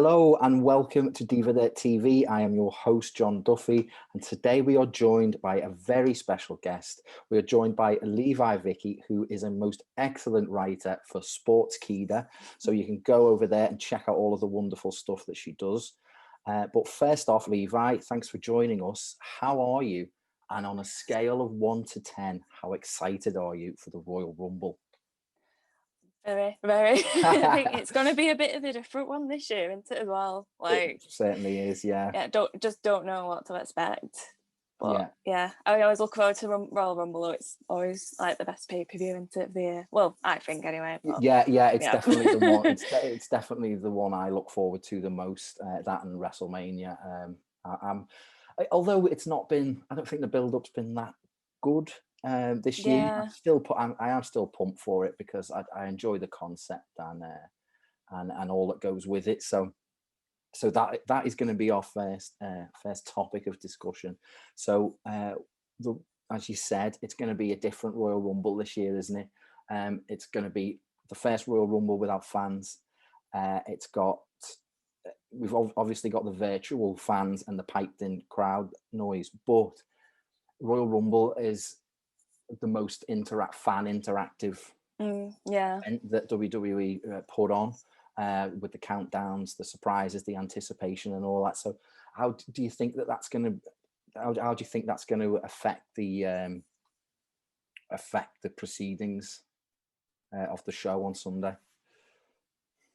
Hello and welcome to Diva TV. I am your host, John Duffy, and today we are joined by a very special guest. We are joined by Levi Vicky, who is a most excellent writer for Sportskeeda. So you can go over there and check out all of the wonderful stuff that she does. But first off, Levi, thanks for joining us. How are you? And on a scale of 1 to 10, how excited are you for the Royal Rumble? Very, very. I think it's going to be a bit of a different one this year, isn't it, as well? It certainly is, yeah. Yeah, don't know what to expect. But yeah, I always look forward to Royal Rumble. It's always like the best pay-per-view, isn't it, of the year? Well, I think anyway. But, yeah, it's definitely the one. It's definitely the one I look forward to the most. That and WrestleMania. Although it's not been, I don't think the build-up's been that good. This year, I am still pumped for it because I enjoy the concept and all that goes with it. So that is going to be our first topic of discussion. So as you said, it's going to be a different Royal Rumble this year, isn't it? It's going to be the first Royal Rumble without fans. We've obviously got the virtual fans and the piped-in crowd noise, but Royal Rumble is the most fan interactive event that WWE put on, with the countdowns, the surprises, the anticipation, and all that. So, how do you think that's going to? How do you think that's going to affect the proceedings of the show on Sunday?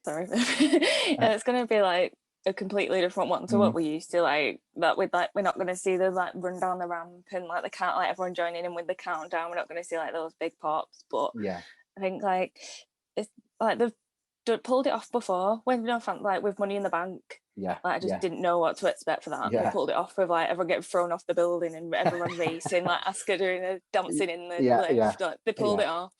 Sorry, it's going to be like a completely different one to what we used to like. That with we're not going to see the run down the ramp and the count, everyone joining in with the countdown. We're not going to see those big pops. But I think it's they've pulled it off before when with Money in the Bank. I just didn't know what to expect for that. They pulled it off with everyone getting thrown off the building and everyone racing, Asuka doing a dancing in the lift. They pulled it off.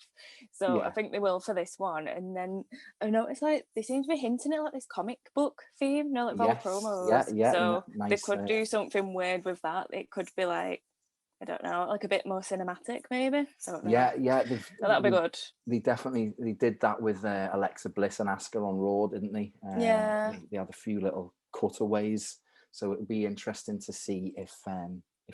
So I think they will for this one. And then I noticed they seem to be hinting at this comic book theme, all promos. So nice, they could do something weird with that. It could be I don't know, a bit more cinematic, maybe. I don't know. Yeah, that'd be good. They did that with Alexa Bliss and Asuka on Raw, didn't they? They had a few little cutaways, so it'll be interesting to see if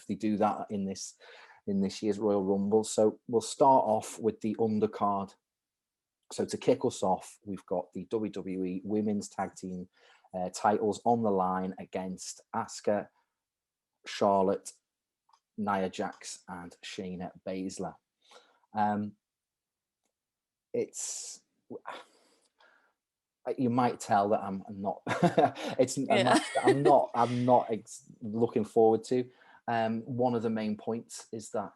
they do that in this year's Royal Rumble. So we'll start off with the undercard. So to kick us off, we've got the WWE Women's Tag Team titles on the line against Asuka, Charlotte, Nia Jax and Shayna Baszler. You might tell that I'm not. I'm not looking forward to. One of the main points is that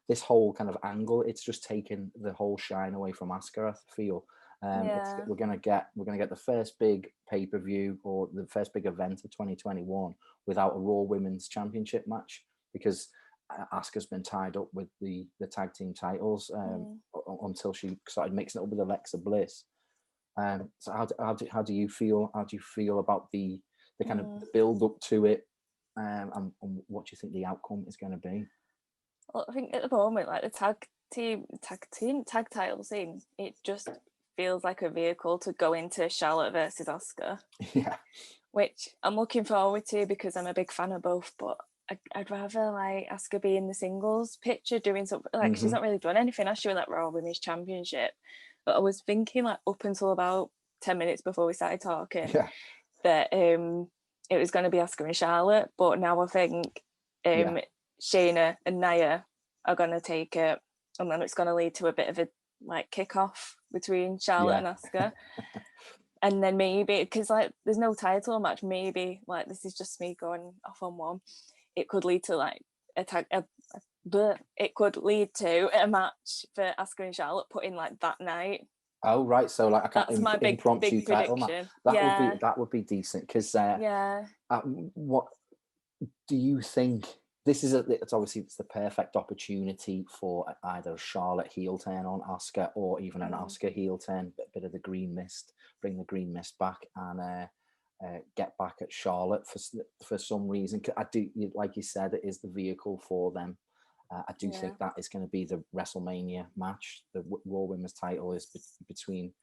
this whole kind of angle. It's just taken the whole shine away from Asuka, I feel. We're gonna get the first big pay-per-view or the first big event of 2021 without a Raw Women's Championship match, because Asuka's been tied up with the tag team titles until she started mixing it up with Alexa Bliss. So how do you feel? How do you feel about the kind of build up to it, and what do you think the outcome is going to be? Well, I think at the moment, the tag title scene, it just feels like a vehicle to go into Charlotte versus Asuka. Yeah. Which I'm looking forward to because I'm a big fan of both, but I'd rather Asuka be in the singles picture doing something. She's not really done anything, has she, with that Raw Women's Championship? But I was thinking up until about 10 minutes before we started talking that it was going to be Asuka and Charlotte, but now I think Shayna and Nia are going to take it, and then it's going to lead to a bit of a kick-off between Charlotte and Asuka. And then maybe, because there's no title match, maybe this is just me going off on one, it could lead to it could lead to a match for Asuka and Charlotte put in that night. Oh right, so that's my big title match. That would be decent, because what do you think? It's the perfect opportunity for either a Charlotte heel turn on Asuka or even an Asuka heel turn, bit of the green mist, bring the green mist back and get back at Charlotte for some reason. I do, like you said, it is the vehicle for them. I do think that is going to be the WrestleMania match. The Raw Women's title is between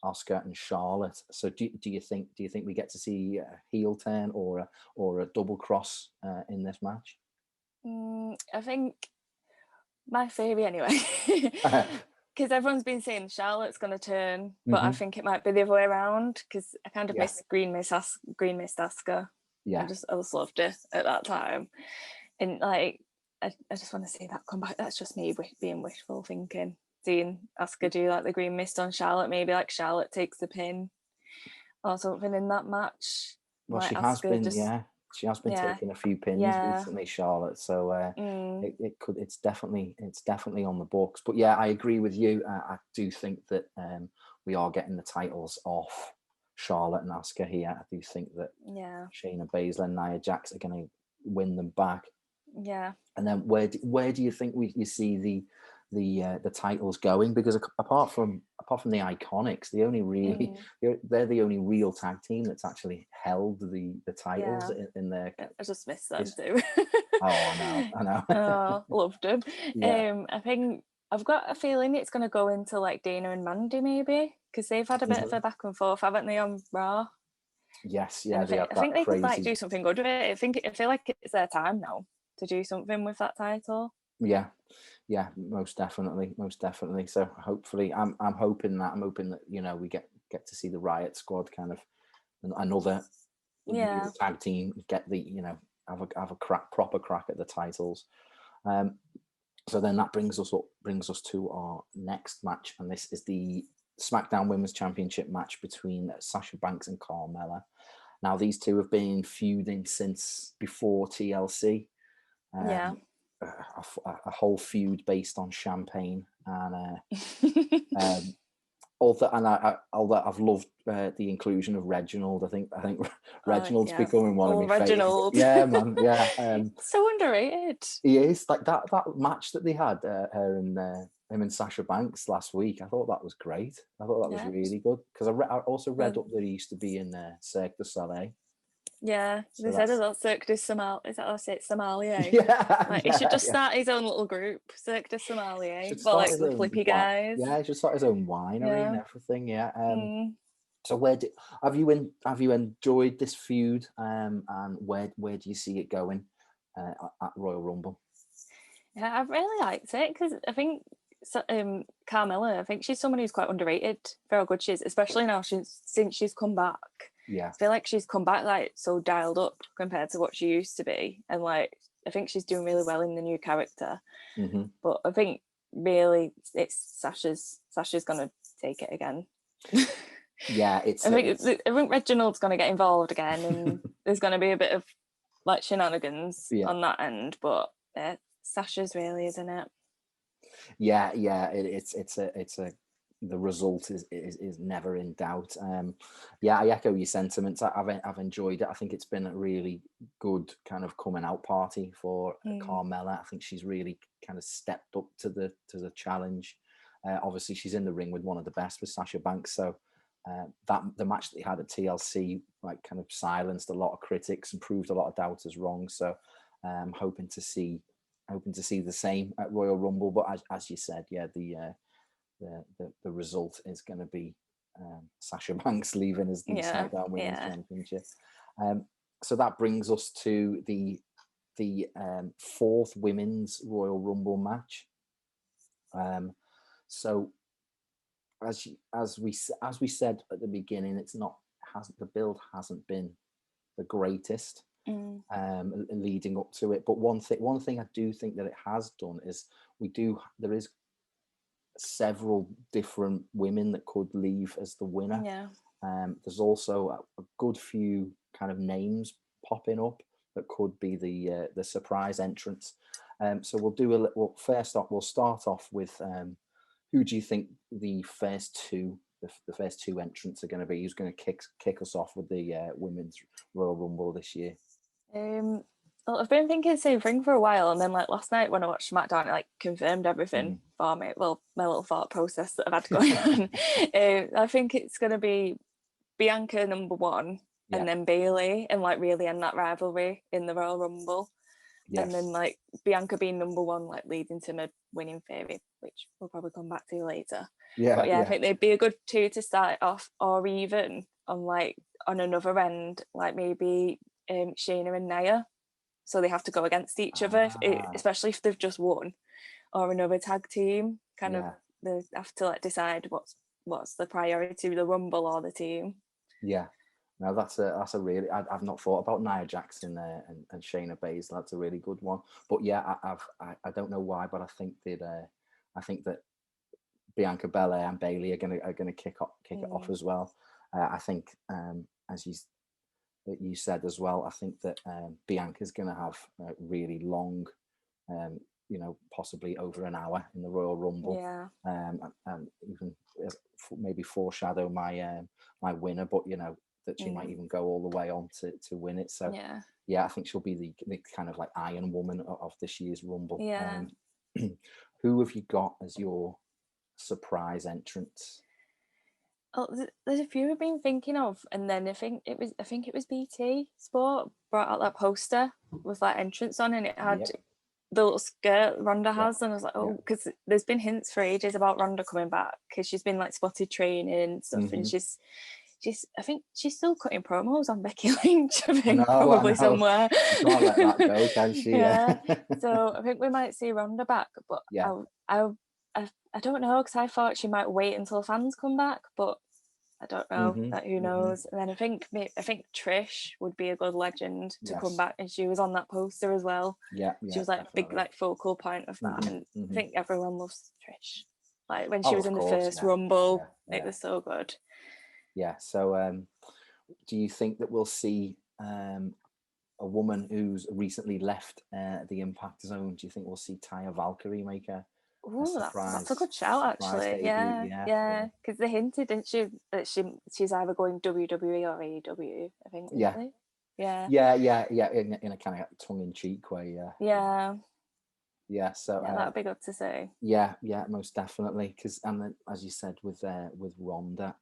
Asuka and Charlotte. So do you think we get to see a heel turn or a double cross in this match? I think my theory anyway, because everyone's been saying Charlotte's going to turn, but I think it might be the other way around, because I kind of miss Green Mist Asuka. Yeah, I just loved it at that time, and like I just want to see that come back. That's just me being wishful thinking. Seeing Asuka do like the green mist on Charlotte, maybe like Charlotte takes the pin or something in that match. Well, like she has been taking a few pins recently, Charlotte. So it's definitely on the books. But yeah, I agree with you. I do think that we are getting the titles off Charlotte and Asuka here. I do think that Shayna Baszler and Nia Jax are going to win them back. Yeah. And then where do you think you see the titles going? Because apart from the Iconics, they're the only real tag team that's actually held the titles in their. I just miss them too. I know. Oh, loved them. Yeah. I think I've got a feeling it's going to go into like Dana and Mandy maybe, because they've had a bit of a back and forth, haven't they, on Raw? Yes, yeah. I think they could like do something good with it. I feel like it's their time now to do something with that title. Yeah, most definitely. So hopefully, I'm hoping that we get to see the Riot Squad kind of another tag team get the have a proper crack at the titles. So then that brings us to our next match, and this is the SmackDown Women's Championship match between Sasha Banks and Carmella. Now these two have been feuding since before TLC. A whole feud based on champagne, and although I've loved the inclusion of Reginald. I think Reginald's becoming one of my Reginald. favorites. Yeah, man. Yeah, so underrated. He is. Like that match that they had, her and him and Sasha Banks last week. I thought that was great. I thought that was really good, because I also read up that he used to be in Cirque du Soleil. Yeah, they said about Cirque du Somalia. Is that how I say it? Somalia. Yeah, he should just start his own little group, Cirque du Somalia. But like the flippy guys. Yeah, he should start his own winery and everything. Yeah. So have you enjoyed this feud? And where do you see it going at Royal Rumble? Yeah, I've really liked it, because I think Carmella, I think she's someone who's quite underrated for how good she is, especially now since she's come back. Yeah, I feel like she's come back like so dialed up compared to what she used to be, and like I think she's doing really well in the new character. But I think really it's Sasha's gonna take it again. Yeah, I think Reginald's gonna get involved again, and there's gonna be a bit of like shenanigans on that end, but Sasha's really, isn't it? Yeah, it's the result is never in doubt. I echo your sentiments. I've enjoyed it. I think it's been a really good kind of coming out party for Carmella. I think she's really kind of stepped up to the challenge. Obviously, she's in the ring with one of the best, with Sasha Banks. So that the match that they had at TLC like kind of silenced a lot of critics and proved a lot of doubters wrong. So hoping to see the same at Royal Rumble. But as you said, the result is going to be Sasha Banks leaving as the SmackDown Women's Championship. So that brings us to the fourth Women's Royal Rumble match. So as we said at the beginning, the build hasn't been the greatest leading up to it. But one thing I do think that it has done is there is several different women that could leave as the winner. There's also a good few kind of names popping up that could be the surprise entrance. So first off, we'll start off with who do you think the first two entrants are going to be? Who's going to kick us off with the Women's Royal Rumble this year? Well, I've been thinking the same thing for a while, and then like last night when I watched SmackDown, it like confirmed everything for me. Well, my little thought process that I've had going on. I think it's going to be Bianca number one, and then Bayley, and like really end that rivalry in the Royal Rumble. And then like Bianca being number one, like leading to my winning theory, which we'll probably come back to later. Yeah, but I think they'd be a good two to start off, or even on another end, like maybe Shayna and Nia, so they have to go against each other, especially if they've just won, or another tag team. Kind of, they have to decide what's the priority, the Rumble or the team. Yeah. No, that's a really, I've not thought about Nia Jackson and Shayna Baszler. That's a really good one. But yeah, I don't know why, but I think that Bianca Belair and Bayley are gonna kick it off as well. I think as you said as well, I think that Bianca's gonna have a really long, possibly over an hour in the Royal Rumble. And even maybe foreshadow my winner, but that she might even go all the way on to win it. So I think she'll be the kind of Iron Woman of this year's Rumble. Who have you got as your surprise entrance? Oh, there's a few I've been thinking of, and then I think it was BT Sport brought out that poster with entrance on, and it had the little skirt Ronda has, and I was like, because there's been hints for ages about Ronda coming back, because she's been spotted training and stuff, and she's I think she's still cutting promos on Becky Lynch. I think probably somewhere. You can't let that go, can she? So I think we might see Ronda back, but I don't know, because I thought she might wait until fans come back, but I don't know. Who knows? And then I think Trish would be a good legend to come back, and she was on that poster as well. She was big focal point of that, and I think everyone loves Trish. When she was in the first Rumble, it was so good. So do you think that we'll see a woman who's recently left the Impact Zone? Do you think we'll see Taya Valkyrie make a surprise? That's a good shout, actually. Because they hinted, didn't she, that she's either going WWE or AEW, I think. In a kind of tongue-in-cheek way. So that'd be good to see. Most definitely. And then, as you said, with Ronda,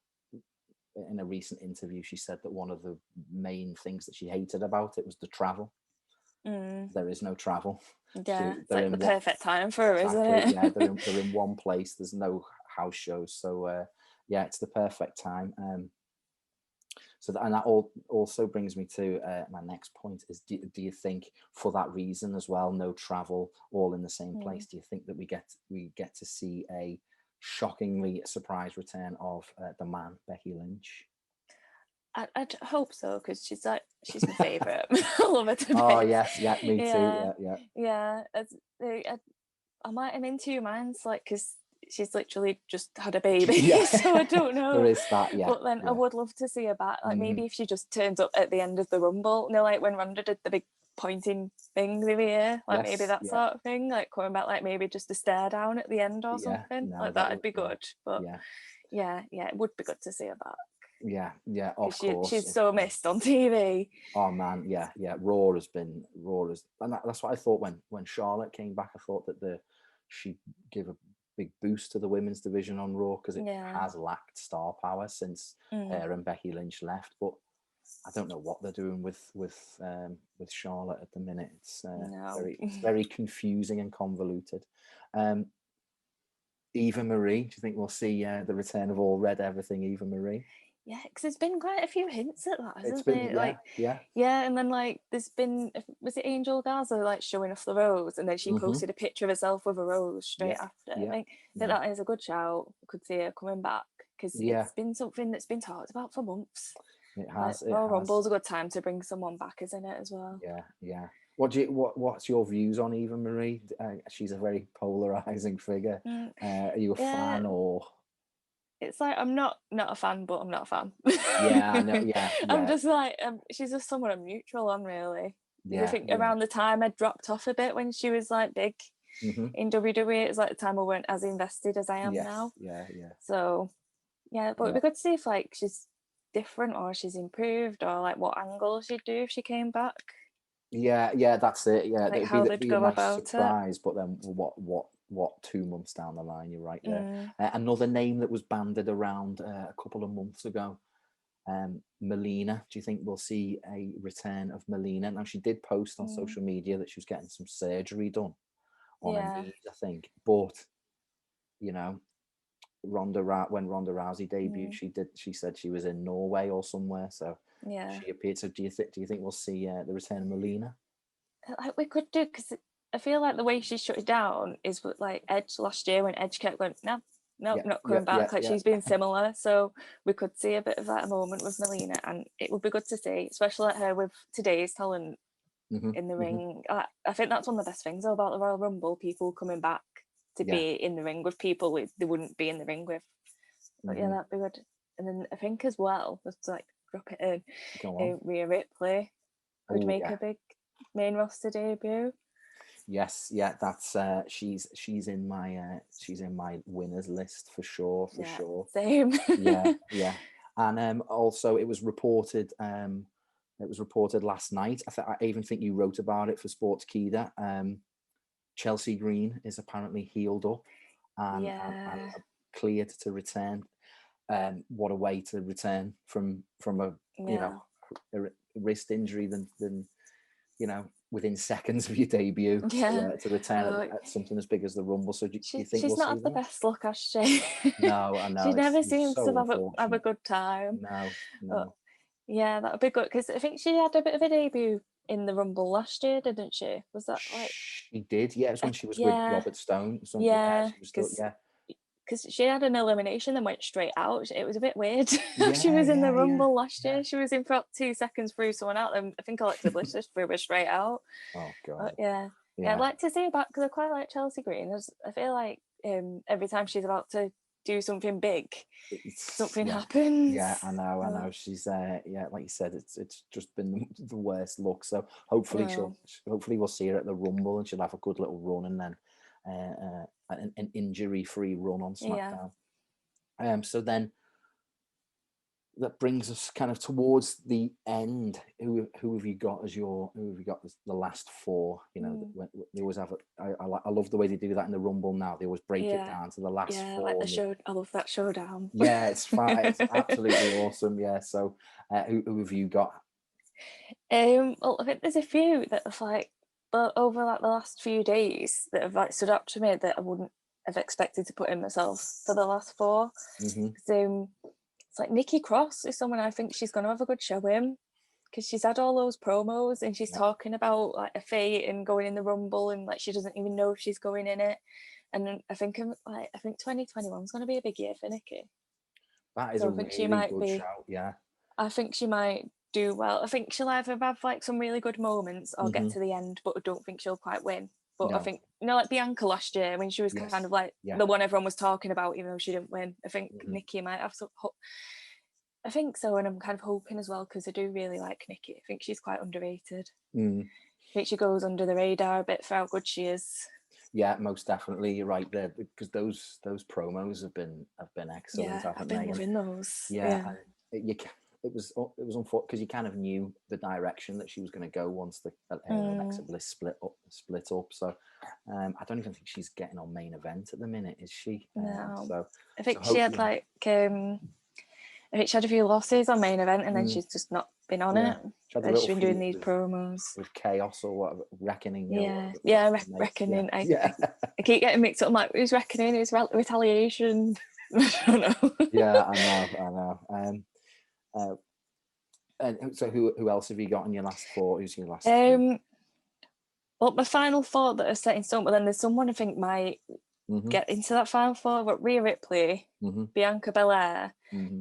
in a recent interview, she said that one of the main things that she hated about it was the travel. There is no travel. It's the perfect time for her, isn't it? They're in one place. There's no house shows, so it's the perfect time. And that also brings me to my next point: is do you think, for that reason as well, no travel, all in the same place, do you think that we get to see a shockingly surprise return of the man, Becky Lynch? I'd hope so, because she's my favourite. I love her to bits. Oh yes, me too. I might am in two minds, because she's literally just had a baby, so I don't know. There is that, But then I would love to see her back. Maybe if she just turns up at the end of the Rumble, when Ronda did the big pointing thing the other year, maybe that sort of thing, coming back, maybe just a stare down at the end or something. That'd be good. But it would be good to see her back. Of course. She's so missed on TV. Oh man, Raw has, and that's what I thought when Charlotte came back. I thought that she'd give a big boost to the women's division on Raw, because it has lacked star power since her and Becky Lynch left. But I don't know what they're doing with Charlotte at the minute. It's very confusing and convoluted. Eva Marie, do you think we'll see the return of all red everything Eva Marie? Yeah, because there's been quite a few hints at that, hasn't there? And then there's been, was it Angel Garza showing off the rose, and then she posted a picture of herself with a rose straight after. I think that is a good shout. We could see her coming back, because it's been something that's been talked about for months. It has. Royal Rumble's a good time to bring someone back, isn't it, as well? What's your views on Eva Marie? She's a very polarizing figure. Are you a fan, or? It's I'm not a fan, but I'm not a fan. I know. I'm just she's just someone I'm neutral on, really. I think around the time I dropped off a bit when she was big in WWE, it's the time I weren't as invested as I am now. So but it'd be good to see if she's different, or she's improved, or what angle she'd do if she came back. That's it. How they'd go about surprise, but then what 2 months down the line, you're right there. Another name that was banded around a couple of months ago, Melina. Do you think we'll see a return of Melina? Now, she did post on social media that she was getting some surgery done on her knees, I think, but you know, when Ronda Rousey debuted, she said she was in Norway or somewhere, so she appeared. So do you think we'll see the return of Melina? Like we could do, because I feel like the way she shut it down is with like Edge last year, when Edge kept going, no, not coming back. She's been similar, so we could see a bit of that moment with Melina, and it would be good to see, especially like her with today's talent in the ring. I think that's one of the best things about the Royal Rumble, people coming back to be in the ring with people they wouldn't be in the ring with. But that'd be good. And then I think as well, let's like drop it in, Rhea Ripley would make a big main roster debut. Yes, that's she's in my winners list for sure. Same. yeah. And also it was reported last night. I even think you wrote about it for Sportskeeda. Chelsea Green is apparently healed up and cleared to return. What a way to return from a wrist injury than within seconds of your debut to return at something as big as the Rumble. So do you think she's not had the best luck, has she? No, I know. She never seems to have a good time. No. But, yeah, that would be good, because I think she had a bit of a debut in the Rumble last year, didn't she? Was that like... She did, yeah. It was when she was with Robert Stone. Because she had an elimination then went straight out. It was a bit weird. She was in the Rumble last year. She was in for 2 seconds, threw someone out, and I think Alexa Bliss just threw her straight out. Oh god. But yeah, I'd like to see her back, because I quite like Chelsea Green. I feel like every time she's about to do something big, something happens. Yeah, I know. She's like you said, it's just been the worst luck. So hopefully we'll see her at the Rumble, and she'll have a good little run, and then an injury-free run on SmackDown. So then that brings us kind of towards the end. Who have you got as the last four? They always have I love the way they do that in the Rumble now. They always break it down to the last four. Like the show. I love that showdown. Yeah, it's fine. It's absolutely awesome. Yeah. So who have you got? Well, I think there's a few that have like, but over like the last few days, that have like stood up to me that I wouldn't have expected to put in myself for the last four. It's like Nikki Cross is someone I think she's going to have a good show in, because she's had all those promos and she's talking about like a fate and going in the Rumble, and like she doesn't even know if she's going in it. And I think 2021 is going to be a big year for Nikki. That is a really good shout. Yeah, I think she might do well. I think she'll either have like some really good moments or get to the end, but I don't think she'll quite win. But I think, like Bianca last year, when she was kind of like the one everyone was talking about, even though she didn't win. I think Nikki might have some. I think so, and I'm kind of hoping as well, because I do really like Nikki. I think she's quite underrated. I think she goes under the radar a bit for how good she is. Yeah, most definitely. You're right there, because those promos have been excellent. Yeah, I've been loving those. Yeah. It was unfortunate, because you kind of knew the direction that she was going to go once the Alexa Bliss split up. So I don't even think she's getting on main event at the minute, is she? No. So I think she had like I think she had a few losses on main event, and then she's just not been on it. She's been doing these promos with Chaos or whatever, Reckoning. Reckoning. I keep getting mixed up. I'm like, who's Reckoning? Who's Retaliation? I don't know. Yeah, I know. And so who else have you got in your last four? Who's your last? Well, my final four that are set in stone, but then there's someone I think might get into that final four. But Rhea Ripley, Bianca Belair,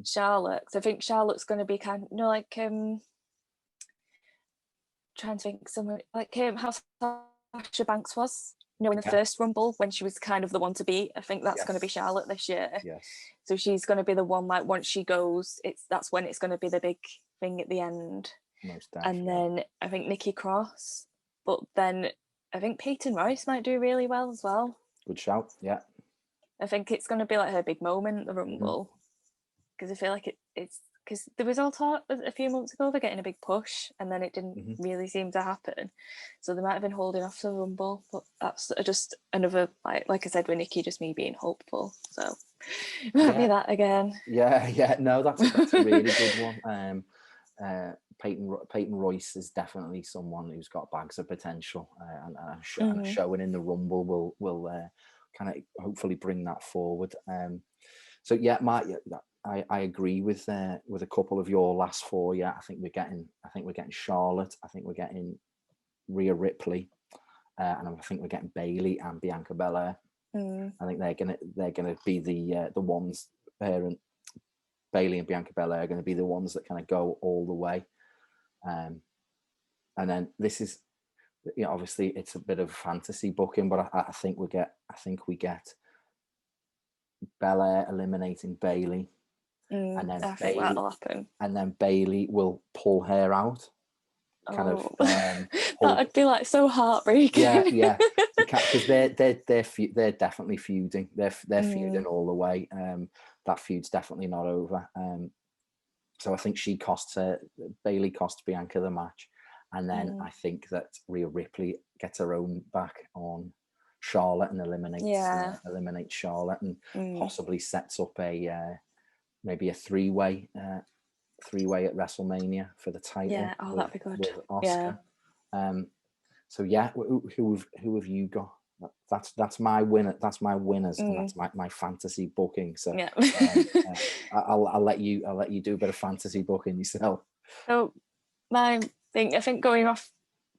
Charlotte. So I think Charlotte's going to be kind of, like trying to think someone like how Sasha Banks was. In the first Rumble, when she was kind of the one to beat. I think that's going to be Charlotte this year. Yes. So she's going to be the one, like, once she goes, that's when it's going to be the big thing at the end. Most definitely. And then I think Nikki Cross, but then I think Peyton Royce might do really well as well. Good shout. Yeah. I think it's going to be like her big moment, the Rumble, because I feel like it's because there was all talk a few months ago of getting a big push, and then it didn't really seem to happen. So they might have been holding off the Rumble, but that's just another, like I said with Nikki, just me being hopeful. So it might be that again. Yeah. No, that's a really good one. Peyton Royce is definitely someone who's got bags of potential, and showing in the Rumble will kind of hopefully bring that forward. So yeah, I agree with a couple of your last four. Yeah, I think we're getting Charlotte. I think we're getting Rhea Ripley, and I think we're getting Bayley and Bianca Belair. I think they're gonna be the ones. Bayley and Bianca Belair are going to be the ones that kind of go all the way. And then this is, obviously it's a bit of fantasy booking, but I think we get Belair eliminating Bayley, and then I think that'll happen. And then Bayley will pull her out. That'd be like so heartbreaking. Yeah, because they're definitely feuding. They're feuding all the way. That feud's definitely not over. So I think Bayley costs Bianca the match, and then I think that Rhea Ripley gets her own back on Charlotte and eliminates Charlotte, and possibly sets up maybe a three-way at WrestleMania for the title. Yeah, that'd be good. With Asuka. So yeah, who have you got? That's my winner. That's my winners, and that's my fantasy booking. So yeah. I'll let you do a bit of fantasy booking yourself. So I think going off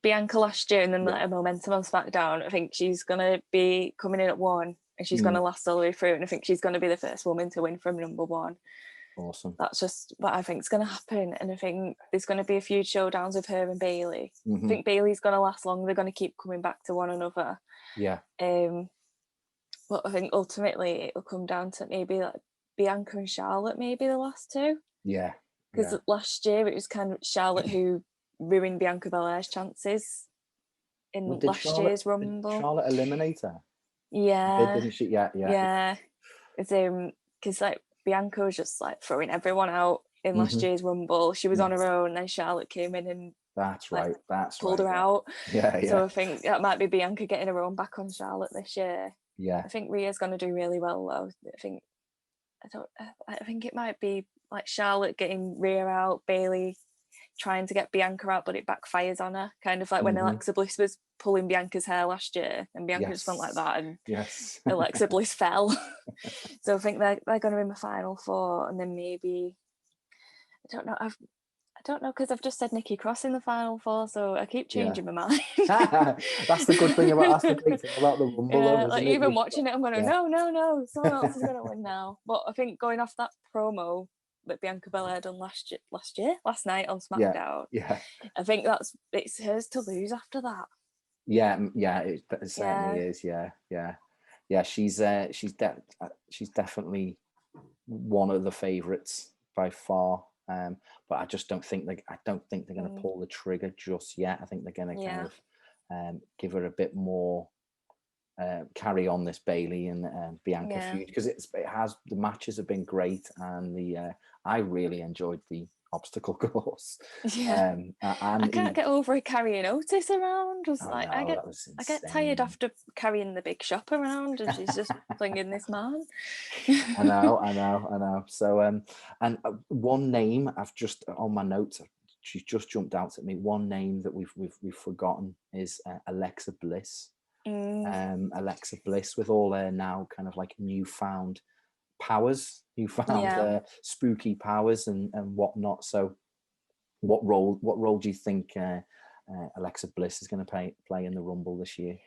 Bianca last year and then that momentum on SmackDown, I think she's gonna be coming in at 1, and she's gonna last all the way through, and I think she's gonna be the first woman to win from number 1. Awesome. That's just what I think is going to happen, and I think there's going to be a few showdowns with her and Bayley. I think Bayley's going to last long. They're going to keep coming back to one another. Yeah. But I think ultimately it'll come down to maybe like Bianca and Charlotte, maybe the last two. Yeah. Because last year it was kind of Charlotte who ruined Bianca Belair's chances in last year's Rumble. Did Charlotte eliminate her? Yeah. Didn't she? Yeah. Yeah. Because like Bianca was just like throwing everyone out in last year's Rumble. She was on her own, and then Charlotte came in and pulled her out. Yeah. So I think that might be Bianca getting her own back on Charlotte this year. Yeah. I think Rhea's going to do really well though. I think it might be like Charlotte getting Rhea out, Bayley trying to get Bianca out, but it backfires on her. Kind of like when Alexa Bliss was pulling Bianca's hair last year, and Bianca just went like that, and Alexa Bliss fell. So I think they're going to be in the final 4, and then maybe I don't know because I've just said Nikki Cross in the final 4, so I keep changing my mind. That's the good thing about the Rumble. Like even watching it, I'm going, no, someone else is going to win now. But I think going off that promo that Bianca Belair done last night on SmackDown. Yeah. I think it's hers to lose after that. Yeah, it certainly is. Yeah. She's definitely one of the favourites by far. But I just don't think they're going to pull the trigger just yet. I think they're going to kind of give her a bit more. Carry on this Bayley and Bianca feud, because the matches have been great, and I really enjoyed the obstacle course. I can't get over carrying Otis around. I get tired after carrying the big shop around, and she's just flinging this man. I know. So and one name I've just on my notes, she's just jumped out at me. One name that we've forgotten is Alexa Bliss. Alexa Bliss, with all her now kind of like newfound powers, spooky powers and whatnot. So what role do you think Alexa Bliss is going to play in the Rumble this year?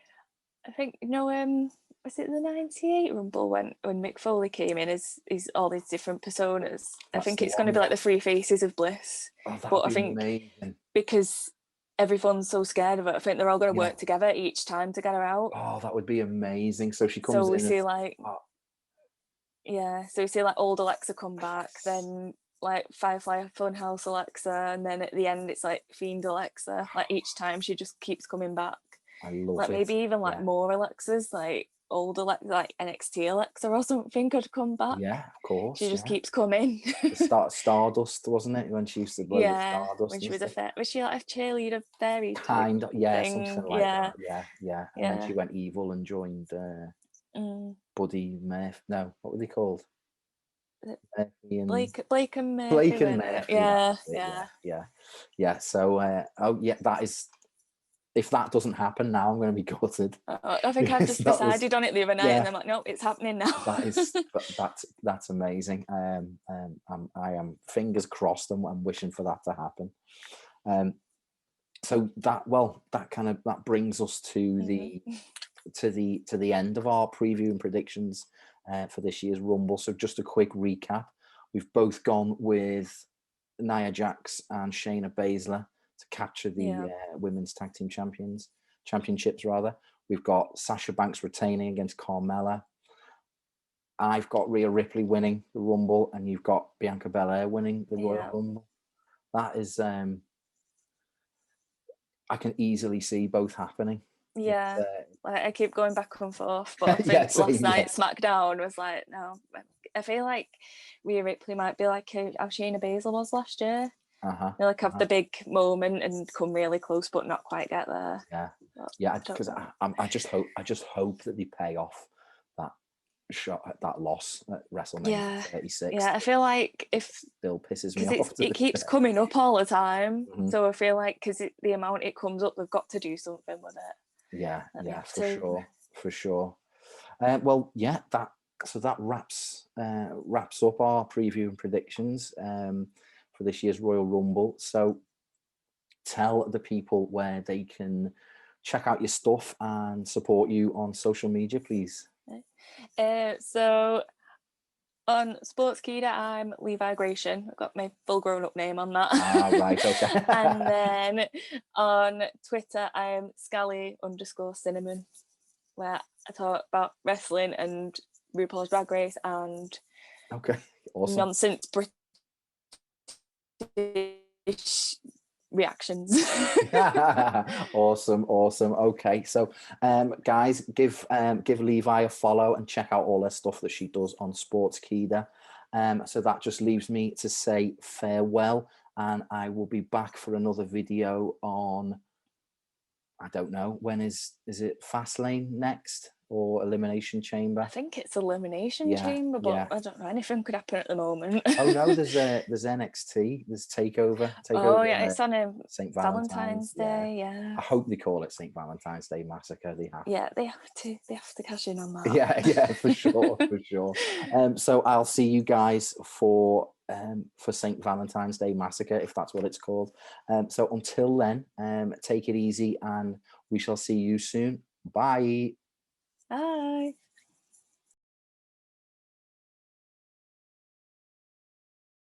I think was it the 98 Rumble when Mick Foley came in as all these different personas? I think it's going to be like the 3 faces of Bliss. But I think amazing. Because everyone's so scared of it, I think they're all going to work together each time to get her out. Oh, that would be amazing. So she comes in. So we see so we see like old Alexa come back, then like Firefly Funhouse Alexa, and then at the end it's like Fiend Alexa. Like each time she just keeps coming back. I love like it. Maybe even like more Alexas, like old Alexa, like NXT Alexa or something could come back. Yeah, of course. She just keeps coming. Stardust, wasn't it, when she used to blow the Stardust? When she was was she like a cheerleader fairy kind of, thing? Something like that. Yeah. And then she went evil and joined Buddy Murphy. No, what were they called? Blake and Murphy. Blake and Murphy. Yeah. So that is if that doesn't happen now, I'm going to be gutted. I think I've just decided on it the other night, and I'm like, nope, it's happening now. That's amazing. I am fingers crossed, and I'm wishing for that to happen. So that brings us to the end of our preview and predictions for this year's Rumble. So just a quick recap: we've both gone with Nia Jax and Shayna Baszler to capture the women's tag team championships rather. We've got Sasha Banks retaining against Carmella. I've got Rhea Ripley winning the Rumble, and you've got Bianca Belair winning the Royal Rumble. That is, I can easily see both happening. Yeah, I keep going back and forth, but I think last night SmackDown was like, no, I feel like Rhea Ripley might be like how Shayna Baszler was last year. They like have the big moment and come really close, but not quite get there. Because I just hope that they pay off that loss at WrestleMania 36. Yeah, I feel like if still pisses me off. It keeps coming up all the time, so I feel like because the amount it comes up, they've got to do something with it. Yeah, for sure. That wraps up our preview and predictions for this year's Royal Rumble. So tell the people where they can check out your stuff and support you on social media, please. So on Sportskeeda, I'm Levi Gratian. I've got my full grown-up name on that. Right, okay. And then on Twitter, I'm Scally_Cinnamon, where I talk about wrestling and RuPaul's Drag Race and awesome nonsense British reactions. Awesome. Okay, so guys, give Levi a follow and check out all her stuff that she does on Sportskeeda. So that just leaves me to say farewell, and I will be back for another video on, I don't know, when is it Fastlane next or Elimination Chamber? I think it's Elimination Chamber, but I don't know, anything could happen at the moment. Oh no, there's NXT, there's Takeover. Oh yeah, it's on St. Valentine's Day. Yeah. I hope they call it St. Valentine's Day Massacre. They have. Yeah, they have to cash in on that. Yeah, for sure. So I'll see you guys for St. Valentine's Day Massacre, if that's what it's called. So until then, take it easy, and we shall see you soon. Bye. Bye.